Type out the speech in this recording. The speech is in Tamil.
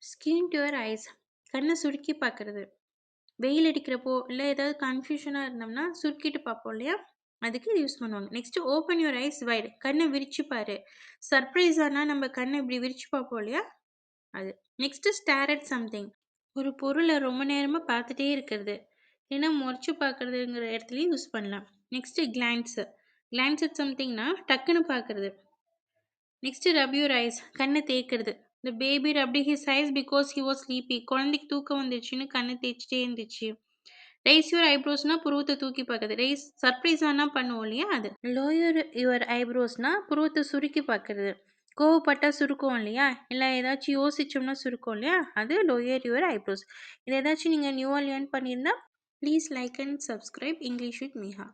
Skin to your eyes. கண்ணை சுருக்கி பார்க்கறது. வெயில் அடிக்கிறப்போ இல்லை ஏதாவது கன்ஃபியூஷனாக இருந்தோம்னா சுருக்கிட்டு பார்ப்போம் இல்லையா, அதுக்கு இது யூஸ் பண்ணுவாங்க. Next open your eyes wide. கண்ணை விரிச்சு பாரு. சர்ப்ரைஸ் ஆனால் நம்ம கண்ணை இப்படி விரிச்சு பார்ப்போம் இல்லையா, அது. Next stare at something. ஒரு பொருளை ரொம்ப நேரமாக பார்த்துட்டே இருக்கிறது, ஏன்னா முறைச்சு பார்க்கறதுங்கிற இடத்துலையும் யூஸ் பண்ணலாம். Next glance. கிளான்ஸ் அட் சம்திங்னா டக்குன்னு பார்க்கறது. Next rub your eyes. கண்ணை தேய்க்கிறது. இந்த baby rubbed his eyes because he was sleepy. குழந்தைக்கு தூக்கம் வந்துருச்சுன்னு கண்ணை தேய்ச்சிட்டே இருந்துச்சு. ரைஸ் யுவர் ஐப்ரோஸ்னா புருவத்தை தூக்கி பார்க்குறது. ரைஸ் சர்ப்ரைஸ் ஆனால் பண்ணுவோம் இல்லையா, அது. லோயர் யுவர் ஐப்ரோஸ்னா புருவத்தை சுருக்கி பார்க்கறது. கோவப்பட்டா சுருக்கம் இல்லையா, இல்லை ஏதாச்சும் யோசிச்சோம்னா சுருக்கம் இல்லையா, அது லோயர் யுவர் ஐப்ரோஸ். இது ஏதாச்சும் நீங்கள் நியூவாக லேர்ன் பண்ணியிருந்தா please like and subscribe English with மிஹா.